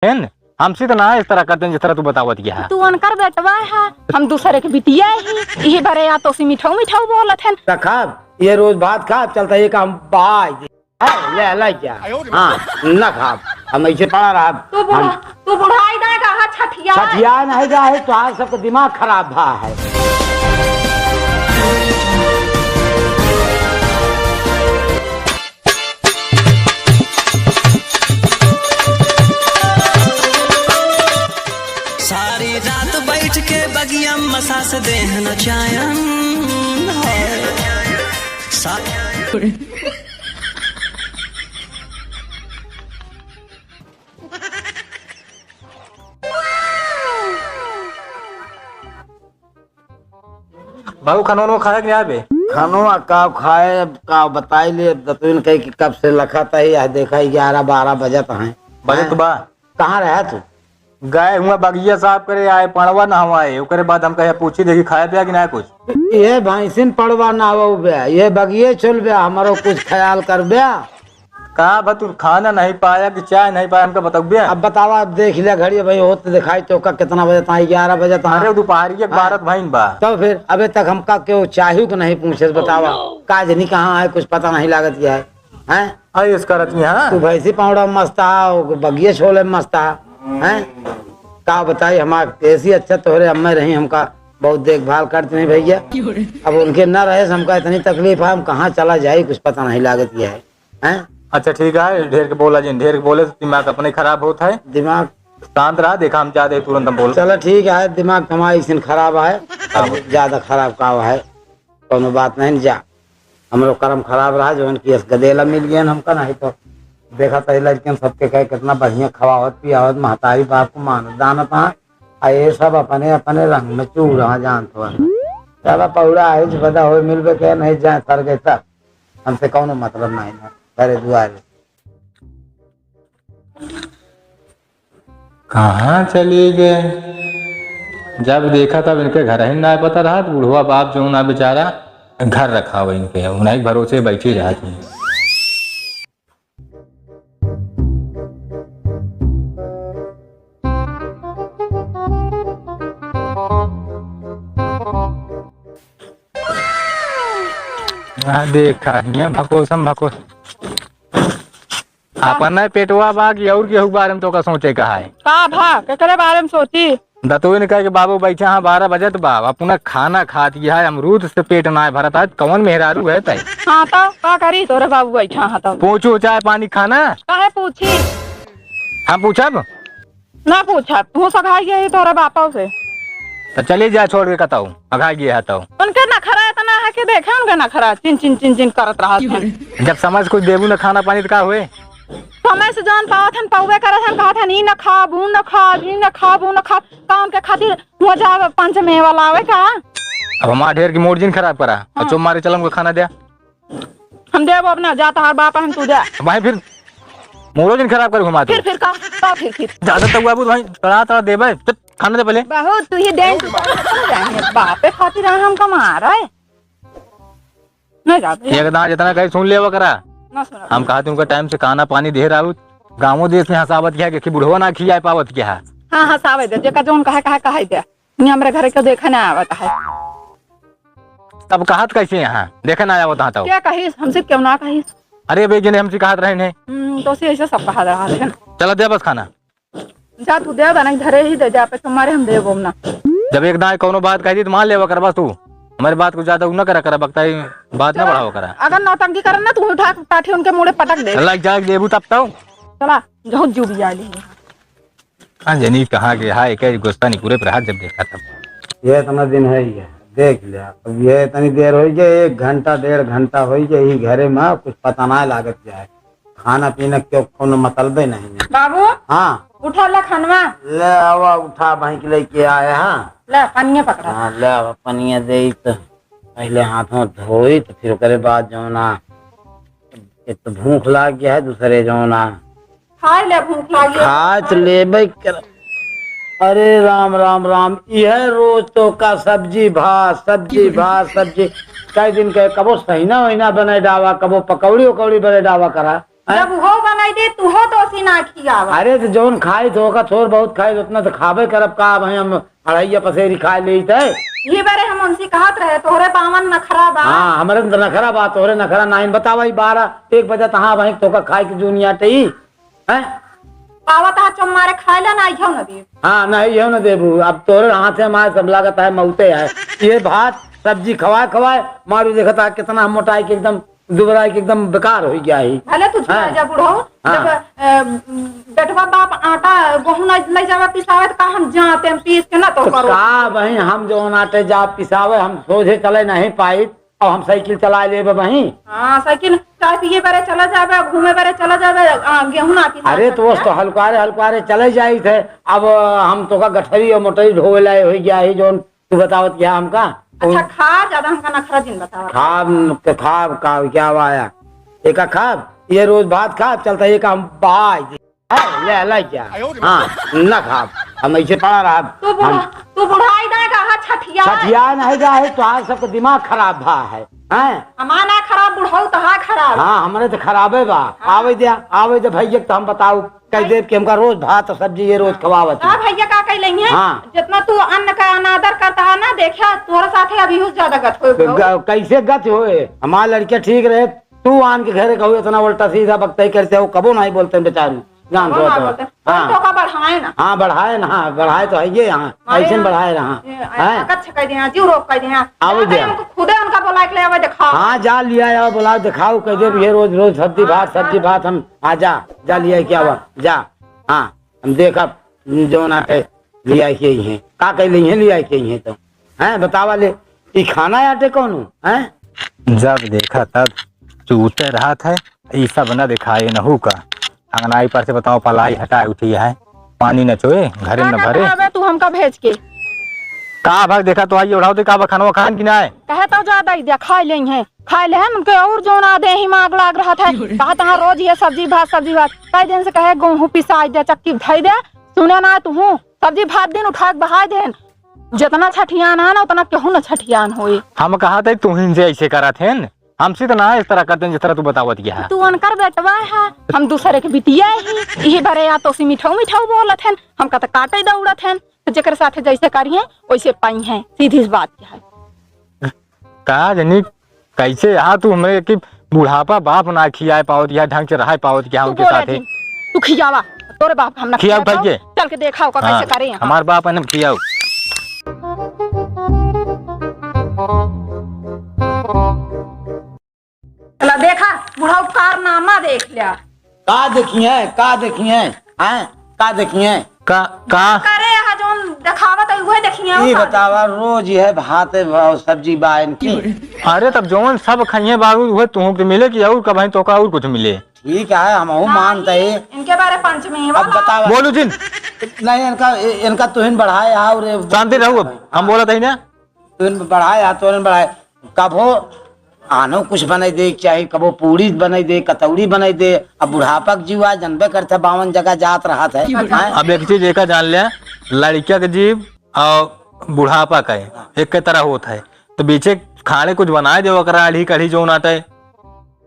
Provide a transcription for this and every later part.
है न? हमसे तो ना इस तरह करते हैं जिस तरह तू बतावत गया। तू अनकर बेटवा है, हम दूसरे के बिटिया ही यही बरे या तो मिठाऊ मिठाऊ बोलत है। खाब ये रोज भात खा चलता ये काम बाज ले ले क्या। हाँ न खाब हम ऐसे पड़ा रहा। तू बुढ़ाई ना कहा छठिया छठिया नहीं जा है तो आज सबका दिमाग खराब भा है। सारी रात बैठ के बगिया मसास देहन चायन बाबू खानों खाया क्या बे? खानो का खाए का बताई ले दतुन कह कि कब से लखा था ही देखा 11-12 बजत हैं। बजत बा कहाँ रहा तू? गाय हुआ बगिया साफ करे आए पड़वा ना हुआ ओकरे बाद हम कहे पूछी देखी खाया पिया कि ना कुछ। ये भैंसिन पड़वा ना हो बे ये बगिए चल बे हमारो कुछ ख्याल कर बे। कहा बा तू खाना नहीं पाया कि चाय नहीं पाया हमको बताओ बे। अब बतावा देख लिया घड़ी भाई हो तो दिखाई तो का कितना बजे था 11 बजे था। अरे दोपहर के 12 भईन बा तो फिर अबे तक हमका क्यों चाहिए को नहीं पूछे बतावा काज नहीं कहाँ है कुछ पता नहीं लागत क्या है अरे इस करत में हां तू भैंसी पाउडा मस्ता बगिए छोले मस्ता हैं का बताई हमारे ऐसी अच्छा तोहरे अम्मा रही हमका बहुत देखभाल करते नहीं भैया। अब उनके न रहे हमका इतनी तकलीफ है हम कहाँ चला जाए कुछ पता नहीं लागत क्या है। अच्छा ठीक है ढेर के बोला जिन ढेर के बोले तो दिमाग अपने खराब होता है। दिमाग शांत रहा देखा हम चाहते तुरंत हम बोल। चलो ठीक है दिमाग हमारी इसन खराब है अब ज्यादा खराब का है कोनो बात नहीं जा हम लोग कर्म खराब रहा जो उनकी गदेला मिल गया हमका नहीं तो देखा था लड़कियां सबके कहे कितना बढ़िया खवावत पियावत महतारी बाप को मानत दानत हाँ ये सब अपने अपने रंग में चू रहा जानत हो चला पौड़ा है बदा हो मिलबे के नहीं जाए सर गए तक हमसे कौनो मतलब नहीं है करे दुआरे। कहाँ चली गए जब देखा तब इनके घर ही ना पता रहा तो बुढ़वा बाप जो ना बेचारा घर रखा हुआ इनके उन्हीं भरोसे बैठी रहा थी। देखा भकोसम भकोस अपन पेटवा बाग और गेहूं बारे में तो का सोचे कहा है का भा केकरे बारे में सोची दतोई ने कहा कि बाबू बैठा हाँ 12 बजत बाब अपना खाना खा दिया है अमरूद से पेट ना भरत है कौन मेहरारू है तय। हाँ तो का करी तोरे बाबू बैठा हाँ तो पूछो चाय पानी खाना काहे पूछी हम पूछब ना पूछा तू सगाई गई तोरे बापा से तो चलिए जा छोड़ के कताऊ अघा गया है तो उनके नखरा इतना है कि देखे उनके नखरा चिन चिन चिन चिन करत रहा जब समझ कुछ देबू न खाना पानी तो का हुए समय से जान पावत हन पावे करत हन कहत हन ई न खा बू न खा ई न खा बू न खा कौन के खातिर मजा पंच में वाला आवे का। अब हमारा ढेर की मोर्जिन खराब करा और चुप मारे चलम को खाना दिया हम देव अपना जाता हर बाप हम तू जा भाई फिर मोर्जिन खराब कर घुमा फिर का तो फिर ज्यादा तक बाबू भाई तड़ा तड़ा देबे खाने दे पहले बहुत तू ही देन बापे खातिर हम कमा रहा है नहीं जाते एक दांत जितना कहीं सुन लेवा करा हम कहा उनका टाइम से खाना पानी दे रहा गाँव देश में हसावत क्या कि बुढ़वा ना खिया पावत क्या है। हाँ हसावे दे जेका जोन कहे दे हमरे घर के देखे ना आवत है तब कहत कैसे यहाँ देखे ना आवत तो क्या कही हमसे क्यों ना कही अरे भाई जिन्हें हमसे कहत रहे नहीं तो ऐसे सब कहा रहा है चलो दे बस खाना जा तू दे नहीं धरे ही दे जा पे तुम्हारे हम दे बोमना जब एक दाएं कोनो बात कह दी तो मान लेवा कर बस तू हमारी बात को ज्यादा न करा बकता बात ना बढ़ावा करा अगर नौटंकी करे ना तू उठा पाठी उनके मुड़े पटक दे लग जाए देबू तब तो चला जो जुबी आ ली हाँ जनी कहाँ के हाय कई गोस्तानी पूरे पर हाथ जब देखा तब ये इतना दिन है ये देख लिया अब ये इतनी देर हो गई 1 घंटा 1.5 घंटा हो गई घरे में कुछ पता ना लागत जाए खाना पीना क्यों कोनो मतलब नहीं है। बाबू हाँ उठा ला खानवा ले आवा उठा भाई के लेके आया हाँ ले पनिया पकड़ा हाँ ले आवा पनिया दे तो पहले हाथों धोई तो फिर करे बाद जो ना एक तो भूख लाग गया है दूसरे जो ना खाए ले भूख लागी खा तो ले भाई कर अरे राम राम राम यह रोज तो का सब्जी भात सब्जी कई दिन के कबो सहीना वहीना बने डावा कबो पकौड़ी उकौड़ी बने डावा करा जब हो बनाई दे तू हो तो सी ना खियावा। अरे तो जौन खाई तो होगा थोड़ बहुत खाई उतना तो खाबे करब का भाई हम अढ़ैया पसेरी खाए ले थे। ये बारे हम उनसे कहत रहे तोहरे पावन नखरा बा। हाँ हमारे तो नखरा बात तोहरे नखरा नहीं बतावा 12-1 बजे तहाँ भाई तो का खाए की दुनिया टी है पावा तहा चम मारे खाए ला ना आइयो न दे। हाँ नहीं हो न देबू अब तोरे हाथ से हमारे सब लागत है मऊते है ये भात सब्जी खवाए मारू देखता है कितना मोटाई के एकदम दुबराई के एकदम बेकार हो गया ही। भले तू हाँ। जब बुढ़ो हाँ। जब बेटवा बाप आटा गहूं ले जावे पिसावे त का हम जाते हम पीस के ना तो तो करो। का भाई हम जो आटे जा पिसावे हम सोझे चले नहीं पाई और हम साइकिल चला ले वही। हां साइकिल चाय पिए बारे चला जावे घूमे बारे चला जावे गेहूं ना पिसा। अरे तो तो हलकारे चले जाई थे अब हम तो का गठरी और मोटरी ढोवे लाए हो गया ही जो तू बतावत क्या हमका। अच्छा खा ज्यादा हमका नखरा दिन बतावा। खाब का क्या वाया एक खाब ये रोज भात खाब चलता एक हम बाय ले ले क्या हाँ न खाब हम ऐसे पड़ा रहा। तू बुढ़ाई ना कहा छठिया छठिया नहीं जाए तो आज सबका दिमाग खराब भा है हमारा खराब बुढ़ाऊ तहा खराब। हाँ हमारे तो खराबे बा आवे दे भैया तो हम बताऊ कह दे कि हमका रोज भात और सब्जी ये रोज खवावत हां भैया का कह लेंगे। हाँ। जितना तू अन्न का अनादर करता है ना देखा तोरा साथे अभी हुस ज्यादा गत हो। कैसे गत होए हमारे लड़के ठीक रहे तू आन के घरे कहू इतना उल्टा सीधा बकताई करते हो कबो नहीं बोलते बेचारू जान तो तो का बढ़ाए ना। हाँ बढ़ाए ना हाँ बढ़ाए तो है ये यहाँ ऐसे बढ़ाए रहा कच्छ कह दिया जीव रोक कह दिया आवे दे खुदे उनका बुला के ले आवे दिखाओ। हाँ जा लिया आओ बुलाओ दिखाओ कह दे ये रोज रोज सब्जी भात हम आ जा लिया क्या हुआ जा। हाँ हम देखा जो ना लिया के ही है का कह ली है लिया के ही है तो हैं बतावा ले ये खाना आटे कौन है। जब देखा तब चूते रहा था ये सब न दिखाए नहू का अंगनाई पर से बताओ पलाई हटाए उठी है पानी न चोए घरे न भरे तू हमका भेज के का भाग देखा तो आई उड़ाओ का खाना खान की ना है कहे तो ज्यादा ही खा ले हैं खाए ले हम के और जो ना दे ही माग लाग रहा था कहा तहां रोज ये सब्जी भात कई दिन से कहे गेहूं पिसाई दे चक्की धई दे सुने ना तू सब्जी भात दिन उठा के बहा दे जितना छठियान है ना उतना केहू न छठियान होई। हम कहा थे तू ही ऐसे करा थे हमसे तो ना इस तरह करते जिस तरह तू बतावत गया तू अनकर बेटवा है हम दूसरे के बिटिया ही यही बारे या तो मिठाऊ बोलत हैं हमका तो काटे दौड़त हैं जेकर साथे जैसे करिए वैसे पाई हैं सीधी बात है का जनी कैसे यहाँ तू हमें कि बुढ़ापा बाप ना खियाए पावत या ढंग से रहा पावत क्या उनके साथ तू खियावा तोरे बाप हम ना खियाओ भाई चल के देखा कैसे करे हमार बाप है ना खियाओ। चला देखा बुढ़ाऊ कारनामा देख लिया का देखिए का करे है जोन दिखावत है वही देखिए ये बतावा रोज ये भात सब्जी बाइन की। अरे तब जोन सब खाइए बाबू वह तुम के मिले कि और कभी तो का और कुछ मिले ठीक है हम मानते हैं इनके बारे पंचमी अब बतावा बोलू जिन नहीं इनका तुहिन बढ़ाए और शांति रहो हम बोला था ना तुहिन बढ़ाए तुहिन बढ़ाए कबो आनो कुछ बनाई दे चाहे कबो पूरी बनाई दे कतौड़ी बनाई दे अब बुढ़ापा जीवा जनबे करते 52 जगह जात रहा था। अब एक चीज एक जान लिया लड़किया के जीव और बुढ़ापा का एक के तरह होता है तो बीचे खाने कुछ बनाए दे अढ़ी कढ़ी जो नाटे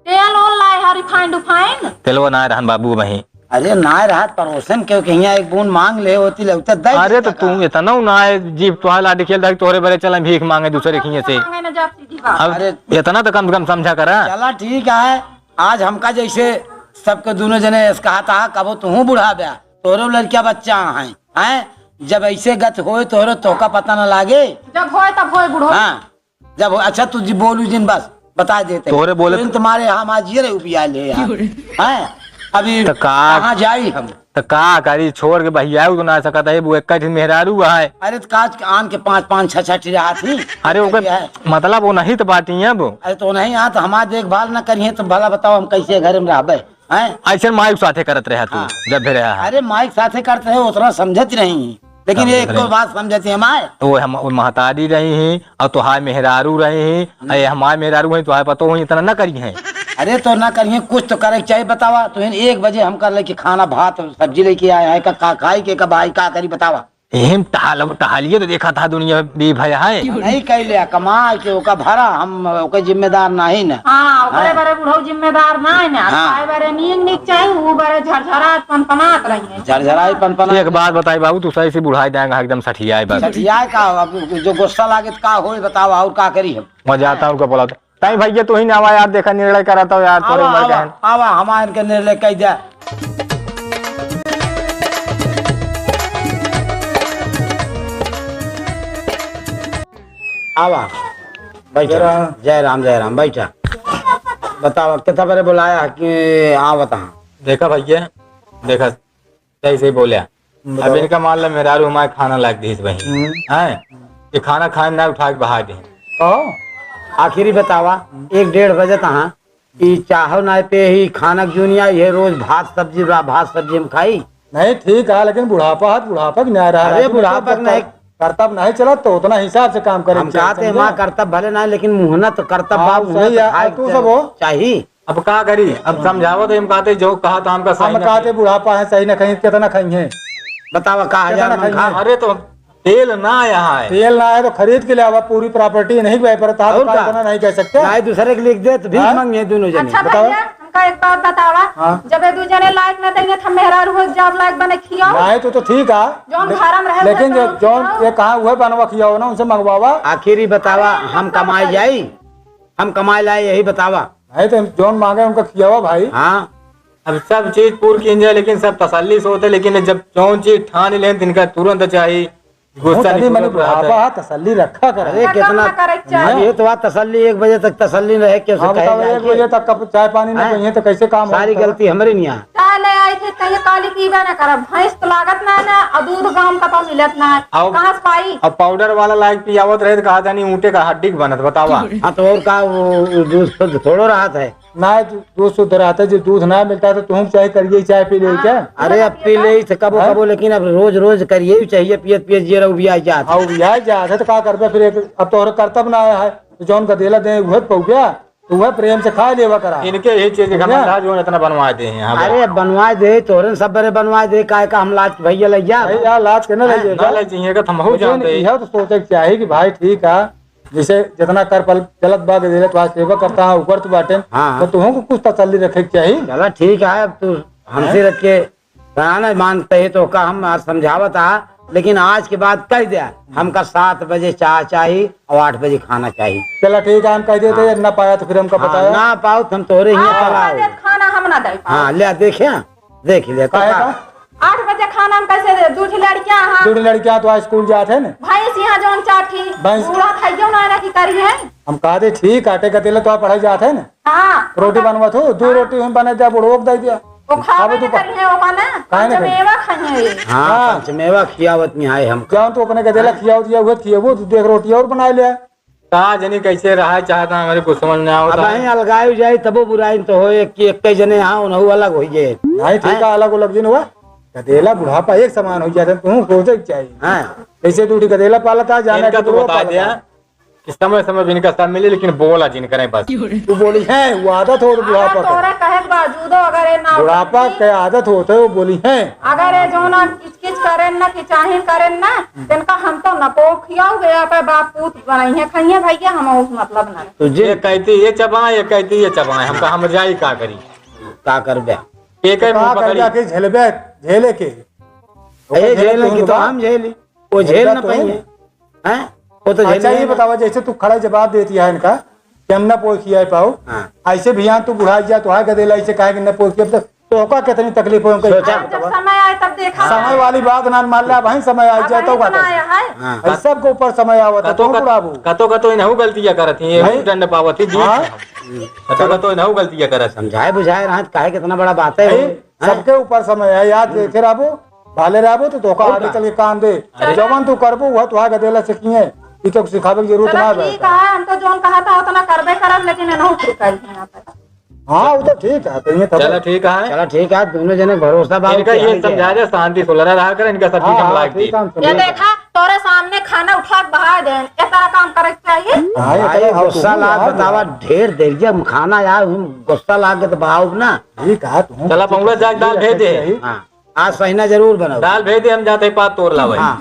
तेल और लाए है रिफाइंड तेलवा ना रहन बाबू वही अरे ना रहा पड़ोसन के यहाँ एक बूंद मांग ले होती लगता दे। अरे तो तू इतना ना जीव तुहा लाठी खेल तोरे बड़े चल भीख मांगे दूसरे खिए से अब इतना तो कम से कम समझा करा। चला ठीक है आज हमका जैसे सबके दोनों जने कहा था कबो तू बुढ़ा बया तोरे लड़किया बच्चा हैं जब ऐसे गत होए तोरे तो का पता न लागे जब होए तब होए बुढ़ो। हाँ जब अच्छा तू जी बोलू जिन बस बता देते तोरे बोले तुम्हारे हम आज ये रुपया ले हैं अभी कहाँ जाई हम तो का करी छोड़ के भैया तो ना सकता है वो एक मेहरारू है। अरे तो काज आन के 5-5 6 रहा थी। अरे वो मतलब वो नहीं तो बाटी है वो अरे तो नहीं यहाँ तो हमारा देखभाल न करिए तो भला बताओ हम कैसे घर में रहबे हैं। ऐसे माइक साथे करत रहा तू जब भी रहा। अरे माइक साथे करते है उतना समझत नहीं लेकिन एक को बात समझती है हमारे तो हम महतारी रही हैं और तुहार मेहरारू रहे हैं हमारे मेहरारू है तुहार पता हो इतना न करी है। अरे तो ना करिए कुछ तो करे चाहिए बतावा तो 1 बजे हम कर ले कि खाना भात सब्जी लेके आए हैं का खाई के कब आई का करी बतावा एहम टहलिए तो देखा था दुनिया में भी भया है। नहीं कैले कमा के ओका भरा हम ओके जिम्मेदार नहीं न। हाँ ओकरे बारे बुढ़ऊ जिम्मेदार ना है ना। हाँ। खाए बारे नीक नीक चाहिए वो बारे झरझरात पनपनात रही है। झरझराई पनपना एक बात बताई बाबू, तू सही से बुढ़ाई देंगे एकदम सठियाए बस। सठिया का अब जो गुस्सा लागे तो का होई बताओ और का करी हम। मजा आता उनका बोला था ताई भैया तू ही ना आवा यार, देखा निर्णय करा था यार तोरे उम्र का है। आवा हमारे के निर्णय कह दे। आवा बैठा। जय राम बैठा। बताओ कितना बारे बुलाया कि आ बता। देखा भैया, देखा सही से बोलिया। अब इनका मान लो मेरा हमारे खाना लाग दी वही है, ये खाना खाए ना उठा के बहा दे। आखिरी बतावा 1-1:30 बजे तहाँ ई चाहो ना पे ही खाना जुनिया ये रोज भात सब्जी हम खाई। नहीं ठीक है, लेकिन बुढ़ापा भी नहीं आ रहा है। अरे बुढ़ापा नहीं कर्तव्य नहीं चला तो उतना हिसाब से काम करे। हम कहते हैं माँ कर्तव्य भले ना लेकिन मुहना तो कर्तव्य हाँ, बाप सही है, तू सब हो। चाहिए। अब क्या करी, अब समझावो तो हम कहते जो कहा था हमका सही। हम कहते बुढ़ापा है सही ना कहीं कितना खाएंगे बतावा कहा हजार मन खा। अरे तो तेल ना यहाँ है, तेल ना है तो खरीद के लिया पूरी प्रॉपर्टी नहीं पड़ता नहीं कह सकते। नहीं दूसरे के लिख दे तो भी मांगे दोनों जने। अच्छा भैया हमका एक बात बतावा, जब ये दू जने लायक न देंगे तो मेहरा रोज जब लायक बने खियाओ। नहीं तो ठीक है, जौन घरम रहे लेकिन जौन ये कहा हुआ बनवा खियाओ ना उनसे मंगवावा। आखिरी बतावा हम कमाई लाए यही बतावा। नहीं तो जौन मांगे उनका खियावा भाई। हाँ अब सब चीज पूरी की जाए लेकिन सब तसल्ली से होते, लेकिन जब जौन चीज ठान ले इनका तुरंत चाहिए गुस्सा नहीं। मैंने बुढ़ापा तसल्ली रखा कर। अरे कितना ये तो बात तसल्ली 1 बजे तक तसल्ली रहे के 1 बजे तक कप चाय पानी नहीं चाहिए तो कैसे काम। सारी गलती हमारी नहीं है। चाय ले आई थे कहीं काली पीबे न करब, भैंस तो लागत ना है ना और दूध गांव का तो मिलत ना है, कहां से पाई। अब पाउडर वाला लाइक पियावत रहे तो कहा जानी ऊँटे का हड्डी बनत बतावा। हाँ तो और का दूध शुद्ध थोड़ो रहा है ना, दूध शुद्ध रहता है। जो दूध ना मिलता है तो तुम चाय करिए, चाय पी ले क्या। अरे अब पी ले कबो लेकिन अब रोज करिए भी चाहिए। पियत जे उबिया जात है तो क्या करबे फिर। अब तो कर्तव्य ना आया है तो जौन का देला दे वह पौ गया तो वह प्रेम से खा लेवा करा। इनके यही चीज जो इतना बनवा दे हैं। अरे बनवा दे तोरन सब बड़े बनवा दे काय का हम लाज भैया ले जा यार लाज के ना ले चाहिए का हम जानते हैं। तो सोचे चाहिए कि भाई ठीक है जैसे जितना कर पल गलत बात दे तो सेवा करता है ऊपर तो बाटे। हाँ। तो तुमको कुछ तसल्ली रखे चाहिए। चलो ठीक है, अब तू हमसे रख के ना मानते है तो का हम समझावत आ, लेकिन आज के बाद कह दिया हमका 7 बजे चाय चाहिए और 8 बजे खाना चाहिए। चलो ठीक है, हम कह देते हैं। ना पाया तो फिर हमको बताया ना पाओ तो हम तोरे ही खाना हम ना दे। हाँ ले देख ले 8 बजे खाना हम कैसे दे। दूध लड़कियां तो स्कूल जाते हैं ना। भैंस यहाँ जौन चाठी बूढ़ा खाइयो ना की करी है। हम कहते ठीक आटे का तेल तो आप पढ़ाई जाते हैं ना। हाँ रोटी बनवा थो 2 रोटी हम बना दिया बुढ़ो दे दिया। वो खावे न करी है वो ना पंचमेवा खाइए। हाँ पंचमेवा खियावत नहीं है हम क्या तो अपने का तेल खियाव दिया हुआ खियावो तो 2 रोटी और बना लिया। कहा जनी कैसे रहा चाहता हमारे को समझ नहीं आता। अब अलगाई जाए तबो बुराई तो हो एक जने हाँ उन्हों अलग हो जाए। नहीं ठीक है, अलग दिन हुआ गदेला बुढ़ापा एक समान हो जाता तुम सोचे चाहिए। ऐसे तो गदेला पाला था जाने का तो बता दिया कि समय इनका सब मिले लेकिन बोला जिन करें बस। तू बोली है वो आदत हो बुढ़ापा तोरे कहे बावजूद अगर ये ना बुढ़ापा के आदत होते वो बोली है अगर ये जो ना किच करे ना किचाहिन करे ना तिनका हम तो न पो खियाओ गया पे बाप पूत बनाई है खाइए भैया हम मतलब ना तो ये कहती ये चबाए ये कहती ये चबाए हमका हम जाई का करी का करबे एक ही झेलबे झेले के झेले की तो हम झेली वो झेल न पाएंगे हैं वो तो अच्छा ये बतावा जैसे तू खड़ा जवाब देती है इनका कि हम न पोल खिया पाओ ऐसे भी यहाँ तू बुढ़ा जा तो है गदेला ऐसे कहे कि न पोल किया तो का कितनी तकलीफ हो समय आए तब देखा समय वाली बात ना मान लिया भाई समय आ जाए तो सबको ऊपर समय आवता तो कतो इनहु गलतियां करत है दंड पावत है कतो इनहु गलतियां करत समझाए बुझाए रहा काहे कितना बड़ा बात है सबके ऊपर समय है याद देखे रहबो भाले रहबो तो धोखा आगे चल के काम दे जवन तू करबो वह तो गदेला सीखिए ई तो सिखावे की जरूरत ना है। ठीक है हम तो जोन कहा था उतना करबे करब लेकिन इनहु ठीक है यहां पे। हाँ वो तो ठीक है तो ये चलो ठीक है चलो ठीक है दोनों जने भरोसा बात इनका ये समझा दे शांति सुलरा रहा कर इनका सब काम लायक दी ये देखा तोरे सामने खाना उठा के बहा दे ए तरह काम करे चाहिए। भाई गुस्सा लाग बतावा ढेर देर जब खाना यार गुस्सा लाग के तो बहाओ ना ठीक है तू चला पंगुड़ा जाग दाल भेज दे। हां आज सहीना जरूर बनाओ दाल भेज दे हम जाते पात तोड़ लावे। हां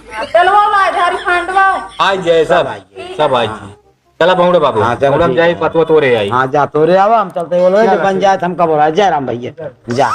आज जाए सब सब आज चला बहुड़े बाबू हाँ, चलो हम ठीक जाए है। पतवा तोरे आई हाँ जा तो रे आवा हम चलते बोलो पंचायत हम कब हो रहा है जय राम भैया जा